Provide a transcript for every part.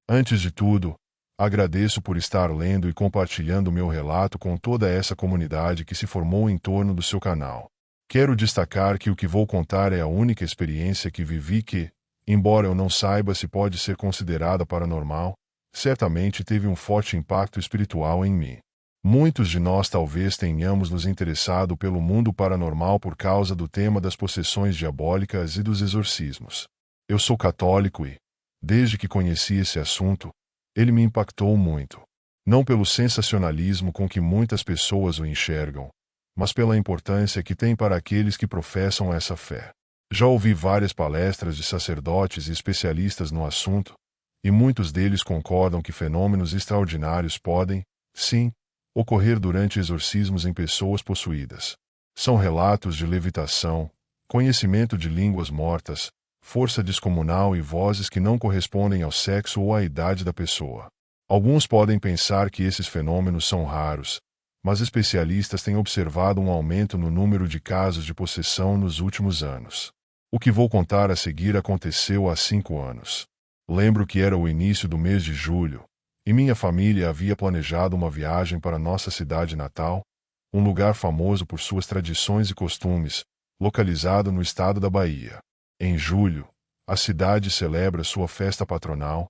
Antes de tudo, agradeço por estar lendo e compartilhando meu relato com toda essa comunidade que se formou em torno do seu canal. Quero destacar que o que vou contar é a única experiência que vivi que, embora eu não saiba se pode ser considerada paranormal, certamente teve um forte impacto espiritual em mim. Muitos de nós talvez tenhamos nos interessado pelo mundo paranormal por causa do tema das possessões diabólicas e dos exorcismos. Eu sou católico e, desde que conheci esse assunto, ele me impactou muito. Não pelo sensacionalismo com que muitas pessoas o enxergam, mas pela importância que tem para aqueles que professam essa fé. Já ouvi várias palestras de sacerdotes e especialistas no assunto, e muitos deles concordam que fenômenos extraordinários podem, sim, ocorrer durante exorcismos em pessoas possuídas. São relatos de levitação, conhecimento de línguas mortas, força descomunal e vozes que não correspondem ao sexo ou à idade da pessoa. Alguns podem pensar que esses fenômenos são raros, mas especialistas têm observado um aumento no número de casos de possessão nos últimos anos. O que vou contar a seguir aconteceu há 5 anos. Lembro que era o início do mês de julho, e minha família havia planejado uma viagem para nossa cidade natal, um lugar famoso por suas tradições e costumes, localizado no estado da Bahia. Em julho, a cidade celebra sua festa patronal,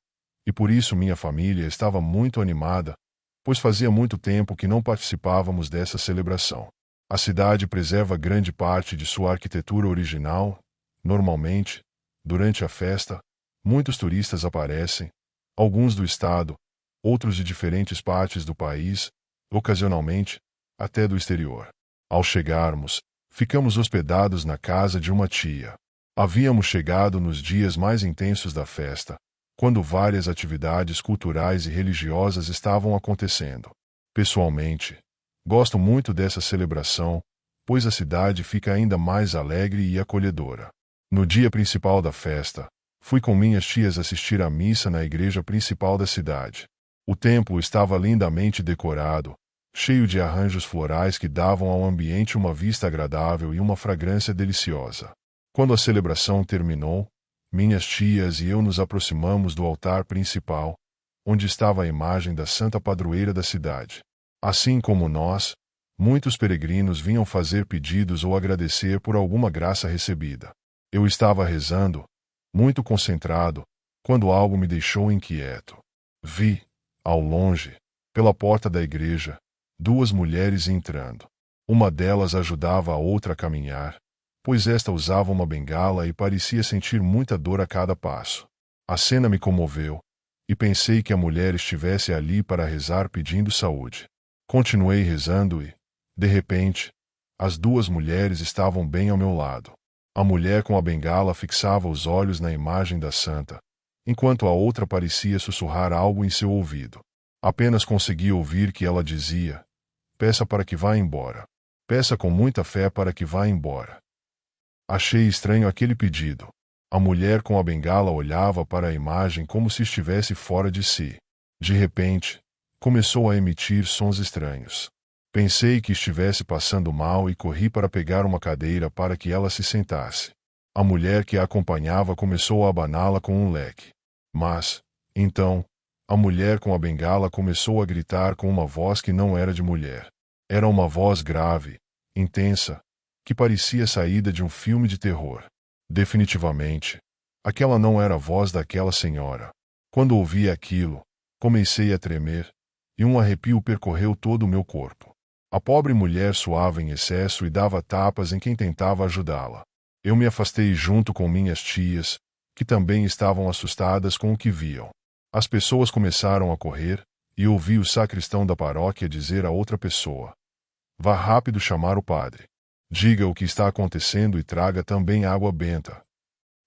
e por isso minha família estava muito animada, pois fazia muito tempo que não participávamos dessa celebração. A cidade preserva grande parte de sua arquitetura original. Normalmente, durante a festa, muitos turistas aparecem, alguns do estado, outros de diferentes partes do país, ocasionalmente, até do exterior. Ao chegarmos, ficamos hospedados na casa de uma tia. Havíamos chegado nos dias mais intensos da festa, quando várias atividades culturais e religiosas estavam acontecendo. Pessoalmente, gosto muito dessa celebração, pois a cidade fica ainda mais alegre e acolhedora. No dia principal da festa, fui com minhas tias assistir à missa na igreja principal da cidade. O templo estava lindamente decorado, cheio de arranjos florais que davam ao ambiente uma vista agradável e uma fragrância deliciosa. Quando a celebração terminou, minhas tias e eu nos aproximamos do altar principal, onde estava a imagem da santa padroeira da cidade. Assim como nós, muitos peregrinos vinham fazer pedidos ou agradecer por alguma graça recebida. Eu estava rezando, muito concentrado, quando algo me deixou inquieto. Vi, ao longe, pela porta da igreja, 2 mulheres entrando. Uma delas ajudava a outra a caminhar, pois esta usava uma bengala e parecia sentir muita dor a cada passo. A cena me comoveu, e pensei que a mulher estivesse ali para rezar pedindo saúde. Continuei rezando e, de repente, as 2 mulheres estavam bem ao meu lado. A mulher com a bengala fixava os olhos na imagem da santa, enquanto a outra parecia sussurrar algo em seu ouvido. Apenas consegui ouvir que ela dizia: "Peça para que vá embora. Peça com muita fé para que vá embora." Achei estranho aquele pedido. A mulher com a bengala olhava para a imagem como se estivesse fora de si. De repente, começou a emitir sons estranhos. Pensei que estivesse passando mal e corri para pegar uma cadeira para que ela se sentasse. A mulher que a acompanhava começou a abaná-la com um leque. Mas, então, a mulher com a bengala começou a gritar com uma voz que não era de mulher. Era uma voz grave, intensa, que parecia saída de um filme de terror. Definitivamente, aquela não era a voz daquela senhora. Quando ouvi aquilo, comecei a tremer, e um arrepio percorreu todo o meu corpo. A pobre mulher suava em excesso e dava tapas em quem tentava ajudá-la. Eu me afastei junto com minhas tias, que também estavam assustadas com o que viam. As pessoas começaram a correr, e ouvi o sacristão da paróquia dizer a outra pessoa: "Vá rápido chamar o padre. Diga o que está acontecendo e traga também água benta."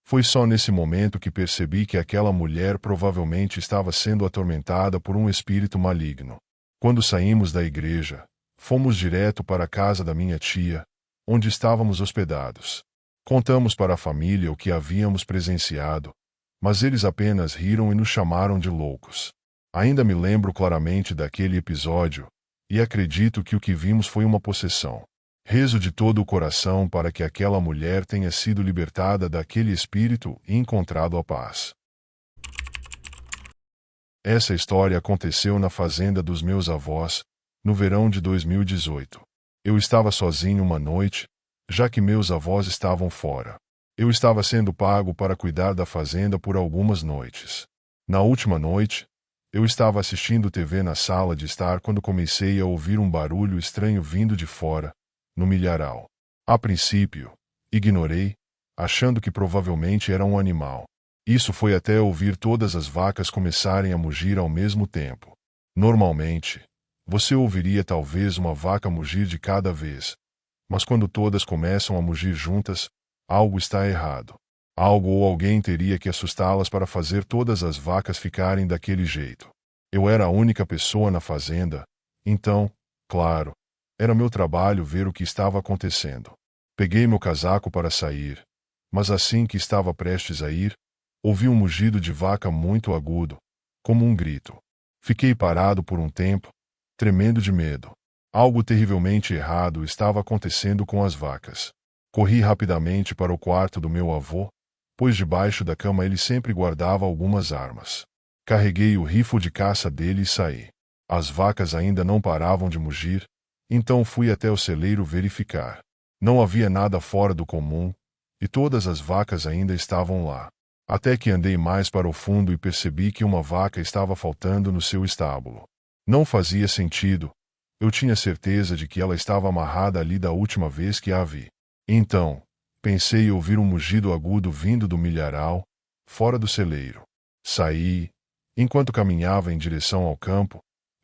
Foi só nesse momento que percebi que aquela mulher provavelmente estava sendo atormentada por um espírito maligno. Quando saímos da igreja, fomos direto para a casa da minha tia, onde estávamos hospedados. Contamos para a família o que havíamos presenciado, mas eles apenas riram e nos chamaram de loucos. Ainda me lembro claramente daquele episódio, e acredito que o que vimos foi uma possessão. Rezo de todo o coração para que aquela mulher tenha sido libertada daquele espírito e encontrado a paz. Essa história aconteceu na fazenda dos meus avós, no verão de 2018. Eu estava sozinho uma noite, já que meus avós estavam fora. Eu estava sendo pago para cuidar da fazenda por algumas noites. Na última noite, eu estava assistindo TV na sala de estar quando comecei a ouvir um barulho estranho vindo de fora, no milharal. A princípio, ignorei, achando que provavelmente era um animal. Isso foi até ouvir todas as vacas começarem a mugir ao mesmo tempo. Normalmente, você ouviria talvez uma vaca mugir de cada vez. Mas quando todas começam a mugir juntas, algo está errado. Algo ou alguém teria que assustá-las para fazer todas as vacas ficarem daquele jeito. Eu era a única pessoa na fazenda, então, claro, era meu trabalho ver o que estava acontecendo. Peguei meu casaco para sair, mas assim que estava prestes a ir, ouvi um mugido de vaca muito agudo, como um grito. Fiquei parado por um tempo, tremendo de medo. Algo terrivelmente errado estava acontecendo com as vacas. Corri rapidamente para o quarto do meu avô, pois debaixo da cama ele sempre guardava algumas armas. Carreguei o rifle de caça dele e saí. As vacas ainda não paravam de mugir, então fui até o celeiro verificar. Não havia nada fora do comum, e todas as vacas ainda estavam lá. Até que andei mais para o fundo e percebi que uma vaca estava faltando no seu estábulo. Não fazia sentido. Eu tinha certeza de que ela estava amarrada ali da última vez que a vi. Então, pensei ouvir um mugido agudo vindo do milharal, fora do celeiro. Saí. Enquanto caminhava em direção ao campo,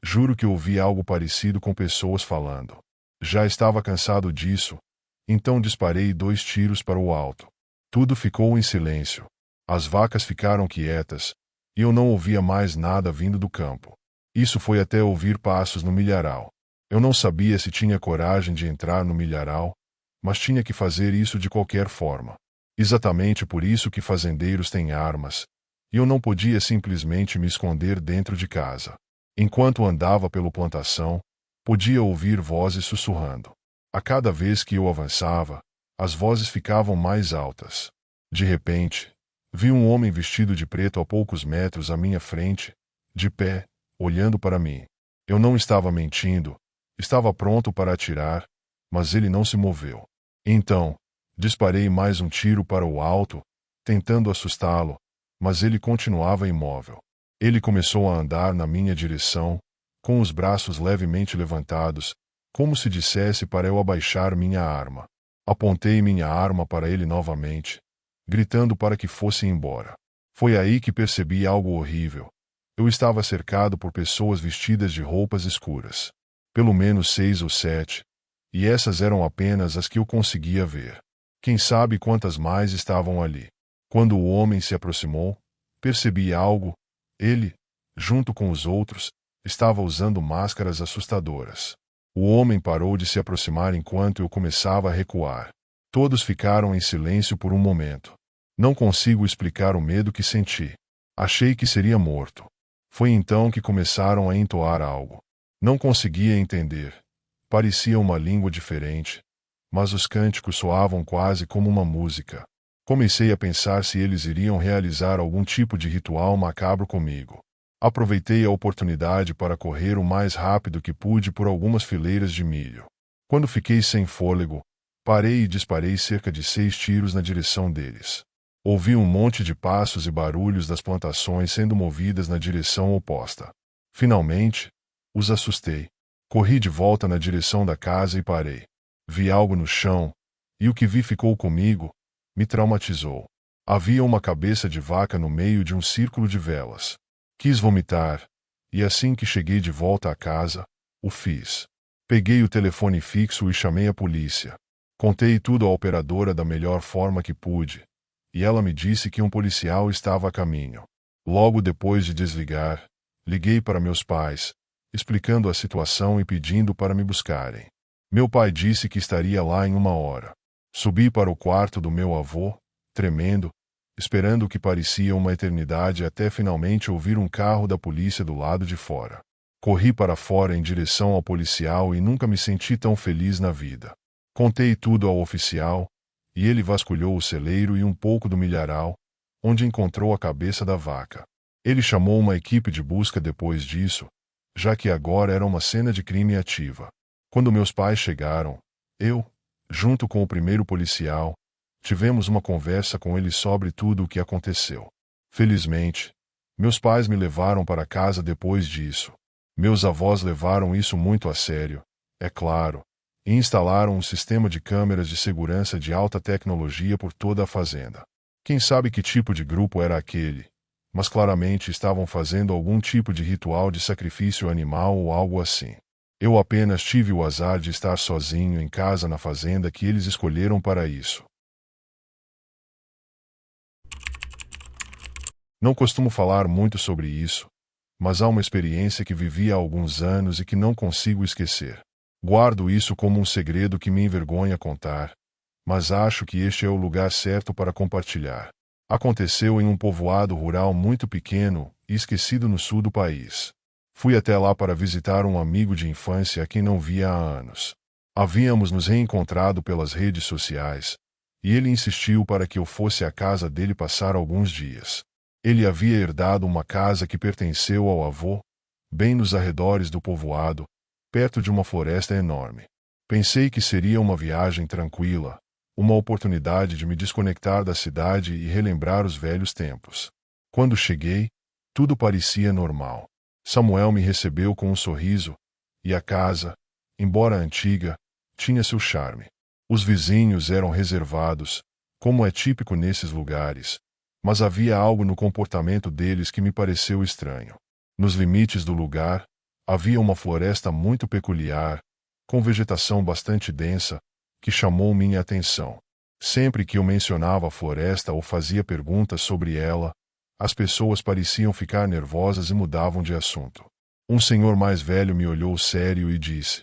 juro que ouvi algo parecido com pessoas falando. Já estava cansado disso, então disparei 2 tiros para o alto. Tudo ficou em silêncio. As vacas ficaram quietas, e eu não ouvia mais nada vindo do campo. Isso foi até ouvir passos no milharal. Eu não sabia se tinha coragem de entrar no milharal, mas tinha que fazer isso de qualquer forma. Exatamente por isso que fazendeiros têm armas, e eu não podia simplesmente me esconder dentro de casa. Enquanto andava pela plantação, podia ouvir vozes sussurrando. A cada vez que eu avançava, as vozes ficavam mais altas. De repente, vi um homem vestido de preto a poucos metros à minha frente, de pé, olhando para mim. Eu não estava mentindo, estava pronto para atirar, mas ele não se moveu. Então, disparei mais um tiro para o alto, tentando assustá-lo, mas ele continuava imóvel. Ele começou a andar na minha direção, com os braços levemente levantados, como se dissesse para eu abaixar minha arma. Apontei minha arma para ele novamente, gritando para que fosse embora. Foi aí que percebi algo horrível. Eu estava cercado por pessoas vestidas de roupas escuras. Pelo menos 6 ou 7, e essas eram apenas as que eu conseguia ver. Quem sabe quantas mais estavam ali. Quando o homem se aproximou, percebi algo. Ele, junto com os outros, estava usando máscaras assustadoras. O homem parou de se aproximar enquanto eu começava a recuar. Todos ficaram em silêncio por um momento. Não consigo explicar o medo que senti. Achei que seria morto. Foi então que começaram a entoar algo. Não conseguia entender. Parecia uma língua diferente, mas os cânticos soavam quase como uma música. Comecei a pensar se eles iriam realizar algum tipo de ritual macabro comigo. Aproveitei a oportunidade para correr o mais rápido que pude por algumas fileiras de milho. Quando fiquei sem fôlego, parei e disparei cerca de 6 tiros na direção deles. Ouvi um monte de passos e barulhos das plantações sendo movidas na direção oposta. Finalmente, os assustei. Corri de volta na direção da casa e parei. Vi algo no chão, e o que vi ficou comigo, me traumatizou. Havia uma cabeça de vaca no meio de um círculo de velas. Quis vomitar, e assim que cheguei de volta à casa, o fiz. Peguei o telefone fixo e chamei a polícia. Contei tudo à operadora da melhor forma que pude, e ela me disse que um policial estava a caminho. Logo depois de desligar, liguei para meus pais, explicando a situação e pedindo para me buscarem. Meu pai disse que estaria lá em 1 hora. Subi para o quarto do meu avô, tremendo, esperando o que parecia uma eternidade até finalmente ouvir um carro da polícia do lado de fora. Corri para fora em direção ao policial e nunca me senti tão feliz na vida. Contei tudo ao oficial, e ele vasculhou o celeiro e um pouco do milharal, onde encontrou a cabeça da vaca. Ele chamou uma equipe de busca depois disso, já que agora era uma cena de crime ativa. Quando meus pais chegaram, eu, junto com o primeiro policial, tivemos uma conversa com ele sobre tudo o que aconteceu. Felizmente, meus pais me levaram para casa depois disso. Meus avós levaram isso muito a sério, é claro, e instalaram um sistema de câmeras de segurança de alta tecnologia por toda a fazenda. Quem sabe que tipo de grupo era aquele, mas claramente estavam fazendo algum tipo de ritual de sacrifício animal ou algo assim. Eu apenas tive o azar de estar sozinho em casa na fazenda que eles escolheram para isso. Não costumo falar muito sobre isso, mas há uma experiência que vivi há alguns anos e que não consigo esquecer. Guardo isso como um segredo que me envergonha contar, mas acho que este é o lugar certo para compartilhar. Aconteceu em um povoado rural muito pequeno e esquecido no sul do país. Fui até lá para visitar um amigo de infância a quem não via há anos. Havíamos nos reencontrado pelas redes sociais, e ele insistiu para que eu fosse à casa dele passar alguns dias. Ele havia herdado uma casa que pertenceu ao avô, bem nos arredores do povoado, perto de uma floresta enorme. Pensei que seria uma viagem tranquila, uma oportunidade de me desconectar da cidade e relembrar os velhos tempos. Quando cheguei, tudo parecia normal. Samuel me recebeu com um sorriso, e a casa, embora antiga, tinha seu charme. Os vizinhos eram reservados, como é típico nesses lugares, mas havia algo no comportamento deles que me pareceu estranho. Nos limites do lugar, havia uma floresta muito peculiar, com vegetação bastante densa, que chamou minha atenção. Sempre que eu mencionava a floresta ou fazia perguntas sobre ela, as pessoas pareciam ficar nervosas e mudavam de assunto. Um senhor mais velho me olhou sério e disse: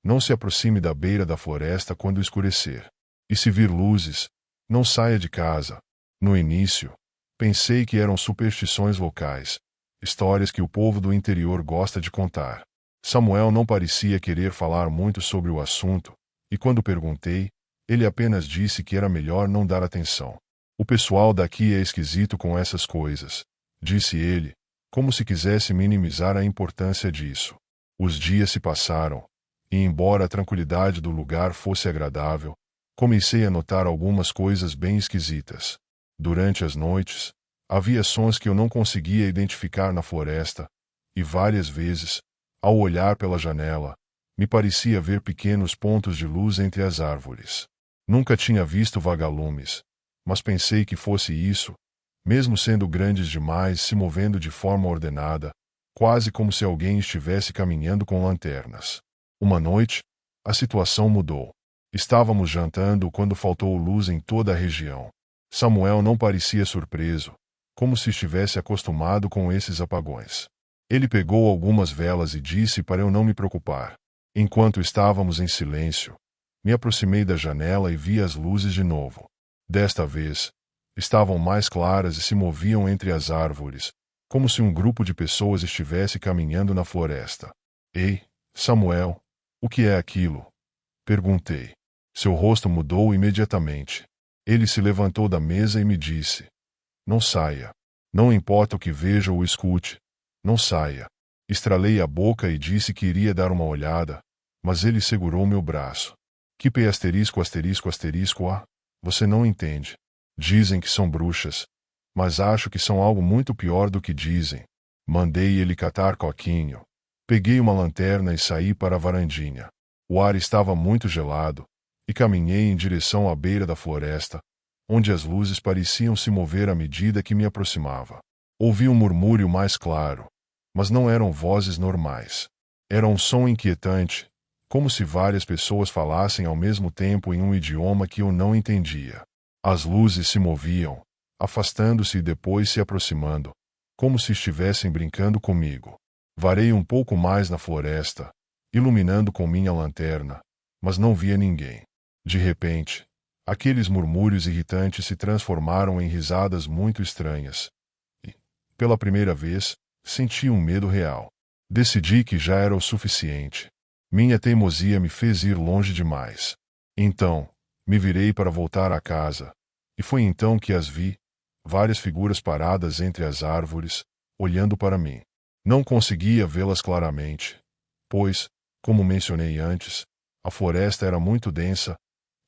"Não se aproxime da beira da floresta quando escurecer. E se vir luzes, não saia de casa." No início, pensei que eram superstições locais, histórias que o povo do interior gosta de contar. Samuel não parecia querer falar muito sobre o assunto, e quando perguntei, ele apenas disse que era melhor não dar atenção. "O pessoal daqui é esquisito com essas coisas", disse ele, como se quisesse minimizar a importância disso. Os dias se passaram, e embora a tranquilidade do lugar fosse agradável, comecei a notar algumas coisas bem esquisitas. Durante as noites, havia sons que eu não conseguia identificar na floresta, e várias vezes, ao olhar pela janela, me parecia ver pequenos pontos de luz entre as árvores. Nunca tinha visto vagalumes, mas pensei que fosse isso, mesmo sendo grandes demais, se movendo de forma ordenada, quase como se alguém estivesse caminhando com lanternas. Uma noite, a situação mudou. Estávamos jantando quando faltou luz em toda a região. Samuel não parecia surpreso, como se estivesse acostumado com esses apagões. Ele pegou algumas velas e disse para eu não me preocupar. Enquanto estávamos em silêncio, me aproximei da janela e vi as luzes de novo. Desta vez, estavam mais claras e se moviam entre as árvores, como se um grupo de pessoas estivesse caminhando na floresta. "Ei, Samuel, o que é aquilo?" perguntei. Seu rosto mudou imediatamente. Ele se levantou da mesa e me disse: "Não saia. Não importa o que veja ou escute, não saia." Estralei a boca e disse que iria dar uma olhada, mas ele segurou meu braço. "Que p asterisco asterisco asterisco a? Você não entende. Dizem que são bruxas, mas acho que são algo muito pior do que dizem." Mandei ele catar coquinho. Peguei uma lanterna e saí para a varandinha. O ar estava muito gelado, e caminhei em direção à beira da floresta, onde as luzes pareciam se mover à medida que me aproximava. Ouvi um murmúrio mais claro, mas não eram vozes normais. Era um som inquietante, como se várias pessoas falassem ao mesmo tempo em um idioma que eu não entendia. As luzes se moviam, afastando-se e depois se aproximando, como se estivessem brincando comigo. Varei um pouco mais na floresta, iluminando com minha lanterna, mas não via ninguém. De repente, aqueles murmúrios irritantes se transformaram em risadas muito estranhas. E, pela primeira vez, senti um medo real. Decidi que já era o suficiente. Minha teimosia me fez ir longe demais. Então, me virei para voltar à casa, e foi então que as vi, várias figuras paradas entre as árvores, olhando para mim. Não conseguia vê-las claramente, pois, como mencionei antes, a floresta era muito densa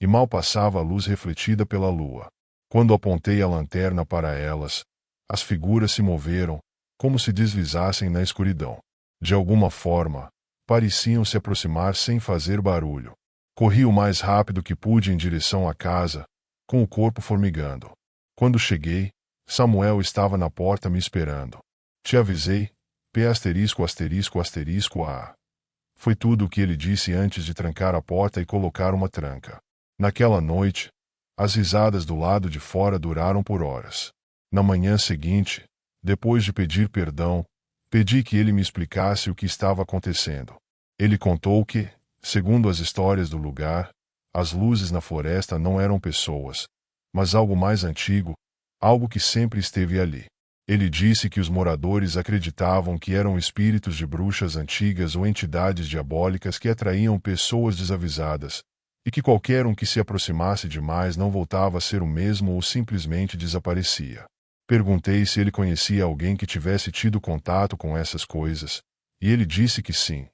e mal passava a luz refletida pela lua. Quando apontei a lanterna para elas, as figuras se moveram, como se deslizassem na escuridão. De alguma forma, pareciam se aproximar sem fazer barulho. Corri o mais rápido que pude em direção à casa, com o corpo formigando. Quando cheguei, Samuel estava na porta me esperando. Te avisei, *********. Foi tudo o que ele disse antes de trancar a porta e colocar uma tranca. Naquela noite, as risadas do lado de fora duraram por horas. Na manhã seguinte, depois de pedir perdão, pedi que ele me explicasse o que estava acontecendo. Ele contou que, segundo as histórias do lugar, as luzes na floresta não eram pessoas, mas algo mais antigo, algo que sempre esteve ali. Ele disse que os moradores acreditavam que eram espíritos de bruxas antigas ou entidades diabólicas que atraíam pessoas desavisadas, e que qualquer um que se aproximasse demais não voltava a ser o mesmo ou simplesmente desaparecia. Perguntei se ele conhecia alguém que tivesse tido contato com essas coisas, e ele disse que sim,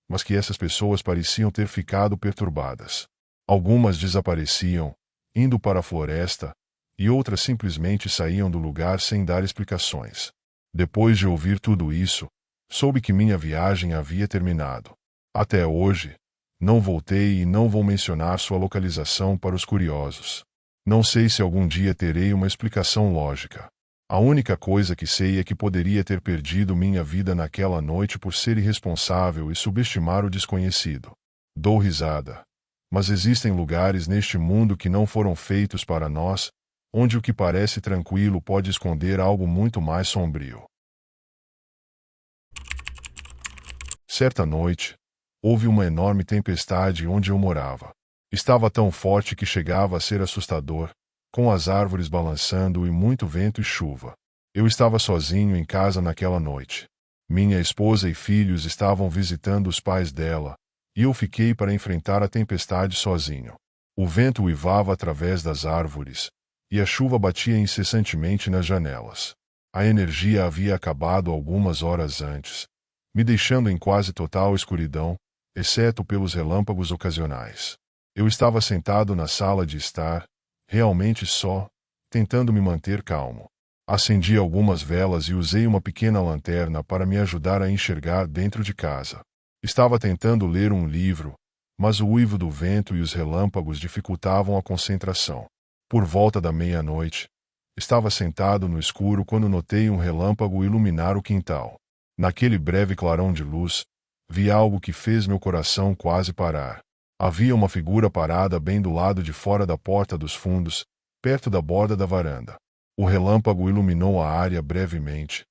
mas que essas pessoas pareciam ter ficado perturbadas. Algumas desapareciam, indo para a floresta, e outras simplesmente saíam do lugar sem dar explicações. Depois de ouvir tudo isso, soube que minha viagem havia terminado. Até hoje, não voltei e não vou mencionar sua localização para os curiosos. Não sei se algum dia terei uma explicação lógica. A única coisa que sei é que poderia ter perdido minha vida naquela noite por ser irresponsável e subestimar o desconhecido. Dou risada. Mas existem lugares neste mundo que não foram feitos para nós, onde o que parece tranquilo pode esconder algo muito mais sombrio. Certa noite, houve uma enorme tempestade onde eu morava. Estava tão forte que chegava a ser assustador, com as árvores balançando e muito vento e chuva. Eu estava sozinho em casa naquela noite. Minha esposa e filhos estavam visitando os pais dela, e eu fiquei para enfrentar a tempestade sozinho. O vento uivava através das árvores, e a chuva batia incessantemente nas janelas. A energia havia acabado algumas horas antes, me deixando em quase total escuridão, exceto pelos relâmpagos ocasionais. Eu estava sentado na sala de estar, realmente só, tentando me manter calmo. Acendi algumas velas e usei uma pequena lanterna para me ajudar a enxergar dentro de casa. Estava tentando ler um livro, mas o uivo do vento e os relâmpagos dificultavam a concentração. Por volta da meia-noite, estava sentado no escuro quando notei um relâmpago iluminar o quintal. Naquele breve clarão de luz, vi algo que fez meu coração quase parar. Havia uma figura parada bem do lado de fora da porta dos fundos, perto da borda da varanda. O relâmpago iluminou a área brevemente,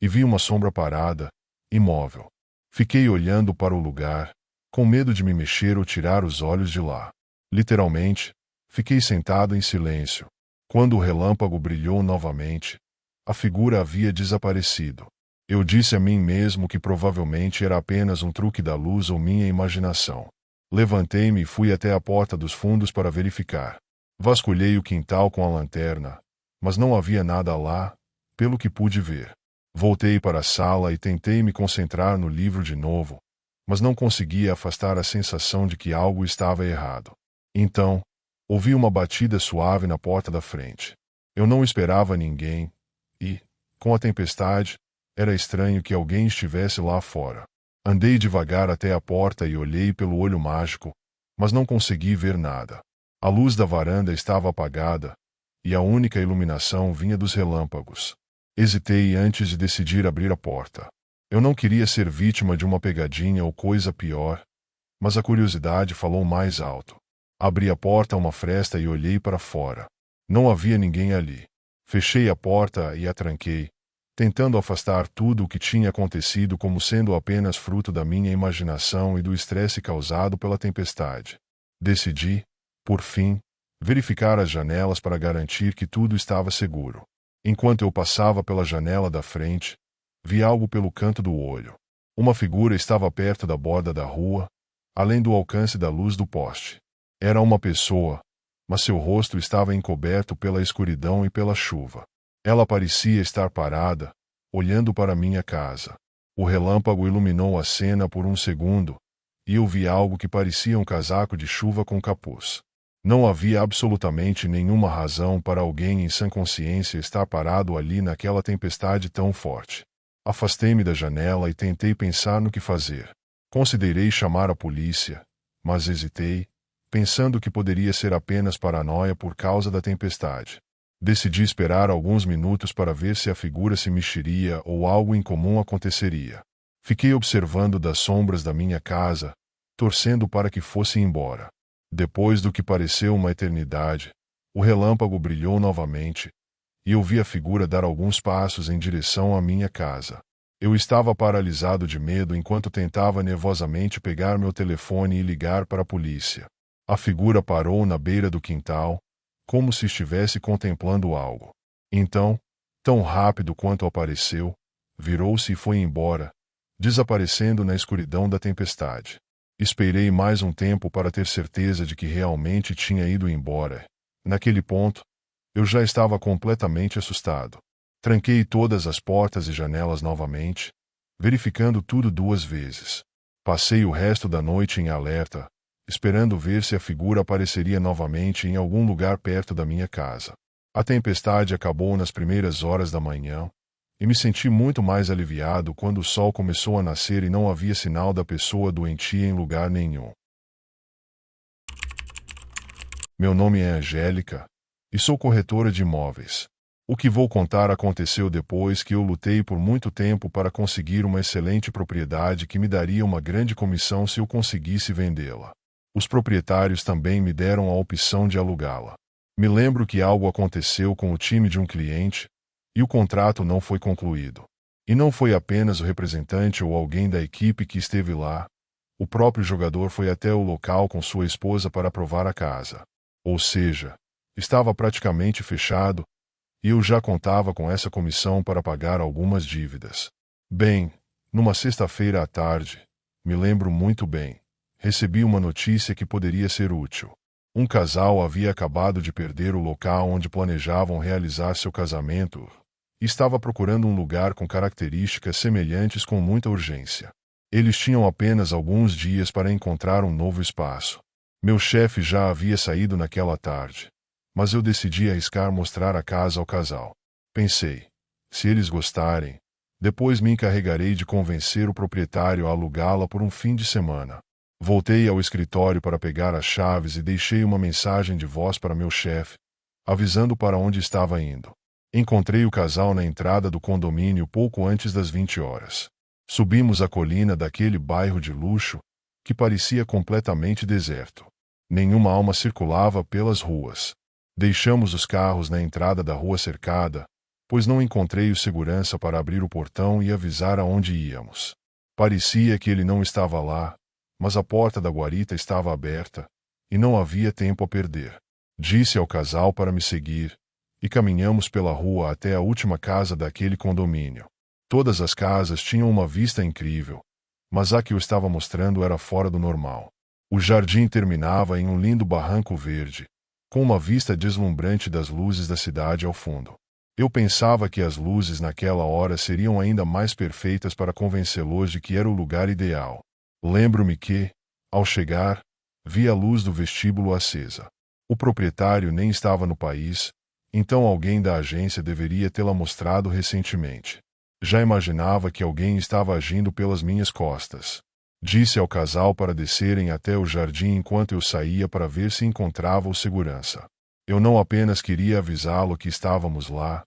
e vi uma sombra parada, imóvel. Fiquei olhando para o lugar, com medo de me mexer ou tirar os olhos de lá. Literalmente, fiquei sentado em silêncio. Quando o relâmpago brilhou novamente, a figura havia desaparecido. Eu disse a mim mesmo que provavelmente era apenas um truque da luz ou minha imaginação. Levantei-me e fui até a porta dos fundos para verificar. Vasculhei o quintal com a lanterna, mas não havia nada lá, pelo que pude ver. Voltei para a sala e tentei me concentrar no livro de novo, mas não conseguia afastar a sensação de que algo estava errado. Então, ouvi uma batida suave na porta da frente. Eu não esperava ninguém, e, com a tempestade, era estranho que alguém estivesse lá fora. Andei devagar até a porta e olhei pelo olho mágico, mas não consegui ver nada. A luz da varanda estava apagada, e a única iluminação vinha dos relâmpagos. Hesitei antes de decidir abrir a porta. Eu não queria ser vítima de uma pegadinha ou coisa pior, mas a curiosidade falou mais alto. Abri a porta a uma fresta e olhei para fora. Não havia ninguém ali. Fechei a porta e a tranquei, tentando afastar tudo o que tinha acontecido como sendo apenas fruto da minha imaginação e do estresse causado pela tempestade. Decidi, por fim, verificar as janelas para garantir que tudo estava seguro. Enquanto eu passava pela janela da frente, vi algo pelo canto do olho. Uma figura estava perto da borda da rua, além do alcance da luz do poste. Era uma pessoa, mas seu rosto estava encoberto pela escuridão e pela chuva. Ela parecia estar parada, olhando para minha casa. O relâmpago iluminou a cena por um segundo, e eu vi algo que parecia um casaco de chuva com capuz. Não havia absolutamente nenhuma razão para alguém em sã consciência estar parado ali naquela tempestade tão forte. Afastei-me da janela e tentei pensar no que fazer. Considerei chamar a polícia, mas hesitei, pensando que poderia ser apenas paranoia por causa da tempestade. Decidi esperar alguns minutos para ver se a figura se mexeria ou algo incomum aconteceria. Fiquei observando das sombras da minha casa, torcendo para que fosse embora. Depois do que pareceu uma eternidade, o relâmpago brilhou novamente, e eu vi a figura dar alguns passos em direção à minha casa. Eu estava paralisado de medo enquanto tentava nervosamente pegar meu telefone e ligar para a polícia. A figura parou na beira do quintal, como se estivesse contemplando algo. Então, tão rápido quanto apareceu, virou-se e foi embora, desaparecendo na escuridão da tempestade. Esperei mais um tempo para ter certeza de que realmente tinha ido embora. Naquele ponto, eu já estava completamente assustado. Tranquei todas as portas e janelas novamente, verificando tudo 2 vezes. Passei o resto da noite em alerta, esperando ver se a figura apareceria novamente em algum lugar perto da minha casa. A tempestade acabou nas primeiras horas da manhã, e me senti muito mais aliviado quando o sol começou a nascer e não havia sinal da pessoa doentia em lugar nenhum. Meu nome é Angélica, e sou corretora de imóveis. O que vou contar aconteceu depois que eu lutei por muito tempo para conseguir uma excelente propriedade que me daria uma grande comissão se eu conseguisse vendê-la. Os proprietários também me deram a opção de alugá-la. Me lembro que algo aconteceu com o time de um cliente, e o contrato não foi concluído. E não foi apenas o representante ou alguém da equipe que esteve lá. O próprio jogador foi até o local com sua esposa para aprovar a casa. Ou seja, estava praticamente fechado, e eu já contava com essa comissão para pagar algumas dívidas. Bem, numa sexta-feira à tarde, me lembro muito bem, recebi uma notícia que poderia ser útil. Um casal havia acabado de perder o local onde planejavam realizar seu casamento e estava procurando um lugar com características semelhantes com muita urgência. Eles tinham apenas alguns dias para encontrar um novo espaço. Meu chefe já havia saído naquela tarde, mas eu decidi arriscar mostrar a casa ao casal. Pensei, se eles gostarem, depois me encarregarei de convencer o proprietário a alugá-la por um fim de semana. Voltei ao escritório para pegar as chaves e deixei uma mensagem de voz para meu chefe, avisando para onde estava indo. Encontrei o casal na entrada do condomínio pouco antes das 20 horas. Subimos a colina daquele bairro de luxo, que parecia completamente deserto. Nenhuma alma circulava pelas ruas. Deixamos os carros na entrada da rua cercada, pois não encontrei o segurança para abrir o portão e avisar aonde íamos. Parecia que ele não estava lá, mas a porta da guarita estava aberta, e não havia tempo a perder. Disse ao casal para me seguir, e caminhamos pela rua até a última casa daquele condomínio. Todas as casas tinham uma vista incrível, mas a que eu estava mostrando era fora do normal. O jardim terminava em um lindo barranco verde, com uma vista deslumbrante das luzes da cidade ao fundo. Eu pensava que as luzes naquela hora seriam ainda mais perfeitas para convencê-los de que era o lugar ideal. Lembro-me que, ao chegar, vi a luz do vestíbulo acesa. O proprietário nem estava no país, então alguém da agência deveria tê-la mostrado recentemente. Já imaginava que alguém estava agindo pelas minhas costas. Disse ao casal para descerem até o jardim enquanto eu saía para ver se encontrava o segurança. Eu não apenas queria avisá-lo que estávamos lá,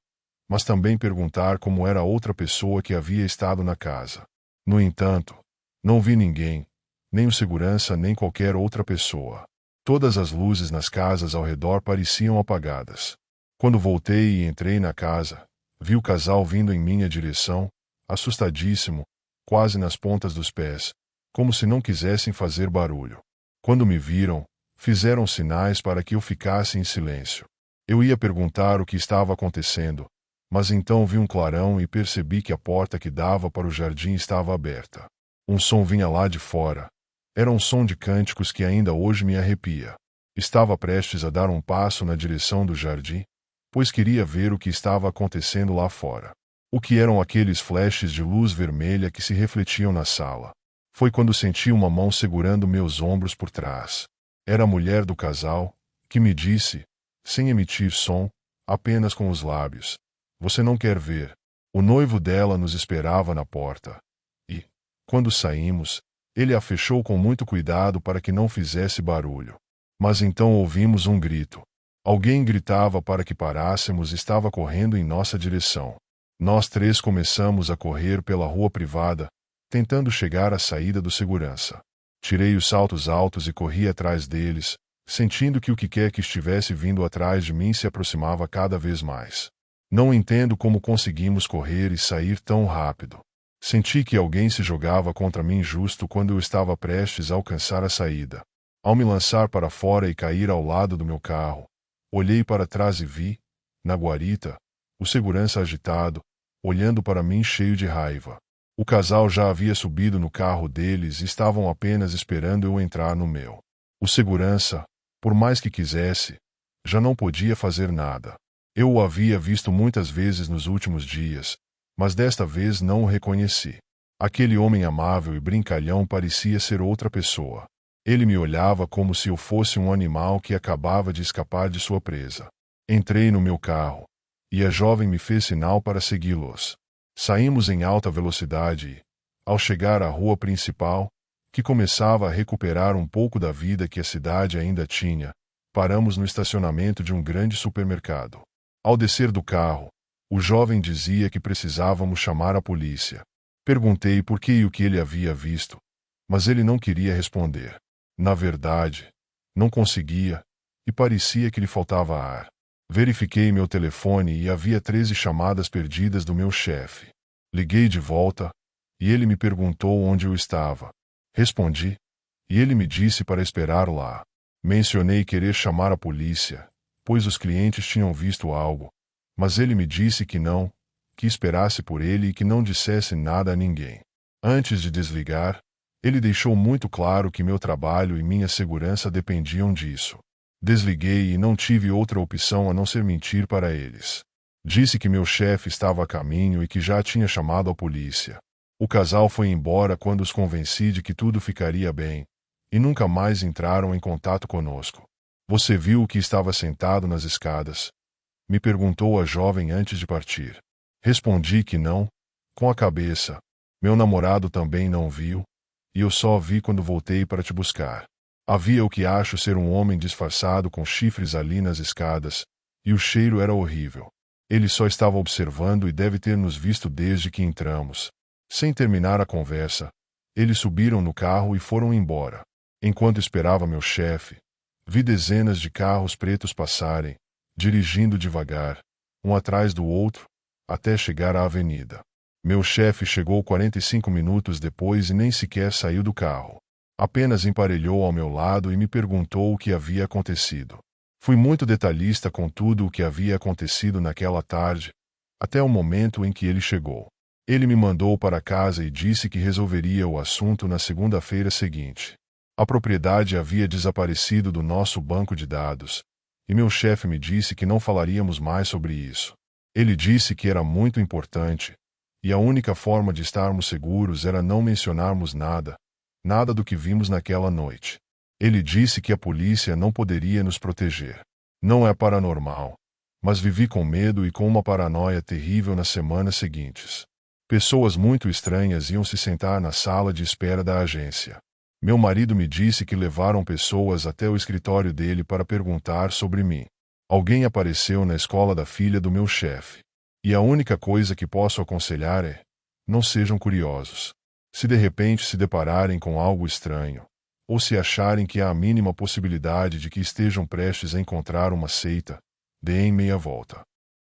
mas também perguntar como era a outra pessoa que havia estado na casa. No entanto, não vi ninguém, nem o segurança nem qualquer outra pessoa. Todas as luzes nas casas ao redor pareciam apagadas. Quando voltei e entrei na casa, vi o casal vindo em minha direção, assustadíssimo, quase nas pontas dos pés, como se não quisessem fazer barulho. Quando me viram, fizeram sinais para que eu ficasse em silêncio. Eu ia perguntar o que estava acontecendo, mas então vi um clarão e percebi que a porta que dava para o jardim estava aberta. Um som vinha lá de fora. Era um som de cânticos que ainda hoje me arrepia. Estava prestes a dar um passo na direção do jardim, pois queria ver o que estava acontecendo lá fora. O que eram aqueles flashes de luz vermelha que se refletiam na sala? Foi quando senti uma mão segurando meus ombros por trás. Era a mulher do casal, que me disse, sem emitir som, apenas com os lábios: "Você não quer ver?" O noivo dela nos esperava na porta. E, quando saímos, ele a fechou com muito cuidado para que não fizesse barulho. Mas então ouvimos um grito. Alguém gritava para que parássemos e estava correndo em nossa direção. Nós três começamos a correr pela rua privada, tentando chegar à saída do segurança. Tirei os saltos altos e corri atrás deles, sentindo que o que quer que estivesse vindo atrás de mim se aproximava cada vez mais. Não entendo como conseguimos correr e sair tão rápido. Senti que alguém se jogava contra mim justo quando eu estava prestes a alcançar a saída. Ao me lançar para fora e cair ao lado do meu carro, olhei para trás e vi, na guarita, o segurança agitado, olhando para mim cheio de raiva. O casal já havia subido no carro deles e estavam apenas esperando eu entrar no meu. O segurança, por mais que quisesse, já não podia fazer nada. Eu o havia visto muitas vezes nos últimos dias, mas desta vez não o reconheci. Aquele homem amável e brincalhão parecia ser outra pessoa. Ele me olhava como se eu fosse um animal que acabava de escapar de sua presa. Entrei no meu carro, e a jovem me fez sinal para segui-los. Saímos em alta velocidade e, ao chegar à rua principal, que começava a recuperar um pouco da vida que a cidade ainda tinha, paramos no estacionamento de um grande supermercado. Ao descer do carro, o jovem dizia que precisávamos chamar a polícia. Perguntei por que e o que ele havia visto, mas ele não queria responder. Na verdade, não conseguia, e parecia que lhe faltava ar. Verifiquei meu telefone e havia 13 chamadas perdidas do meu chefe. Liguei de volta, e ele me perguntou onde eu estava. Respondi, e ele me disse para esperar lá. Mencionei querer chamar a polícia, pois os clientes tinham visto algo, mas ele me disse que não, que esperasse por ele e que não dissesse nada a ninguém. Antes de desligar, ele deixou muito claro que meu trabalho e minha segurança dependiam disso. Desliguei e não tive outra opção a não ser mentir para eles. Disse que meu chefe estava a caminho e que já tinha chamado a polícia. O casal foi embora quando os convenci de que tudo ficaria bem, e nunca mais entraram em contato conosco. Você viu o que estava sentado nas escadas? Me perguntou a jovem antes de partir. Respondi que não, com a cabeça. Meu namorado também não viu, e eu só vi quando voltei para te buscar. Havia o que acho ser um homem disfarçado com chifres ali nas escadas, e o cheiro era horrível. Ele só estava observando e deve ter nos visto desde que entramos. Sem terminar a conversa, eles subiram no carro e foram embora. Enquanto esperava meu chefe, vi dezenas de carros pretos passarem, dirigindo devagar, um atrás do outro, até chegar à avenida. Meu chefe chegou 45 minutos depois e nem sequer saiu do carro. Apenas emparelhou ao meu lado e me perguntou o que havia acontecido. Fui muito detalhista com tudo o que havia acontecido naquela tarde, até o momento em que ele chegou. Ele me mandou para casa e disse que resolveria o assunto na segunda-feira seguinte. A propriedade havia desaparecido do nosso banco de dados, e meu chefe me disse que não falaríamos mais sobre isso. Ele disse que era muito importante, e a única forma de estarmos seguros era não mencionarmos nada do que vimos naquela noite. Ele disse que a polícia não poderia nos proteger. Não é paranormal, mas vivi com medo e com uma paranoia terrível nas semanas seguintes. Pessoas muito estranhas iam se sentar na sala de espera da agência. Meu marido me disse que levaram pessoas até o escritório dele para perguntar sobre mim. Alguém apareceu na escola da filha do meu chefe. E a única coisa que posso aconselhar é: não sejam curiosos. Se de repente se depararem com algo estranho, ou se acharem que há a mínima possibilidade de que estejam prestes a encontrar uma seita, deem meia volta.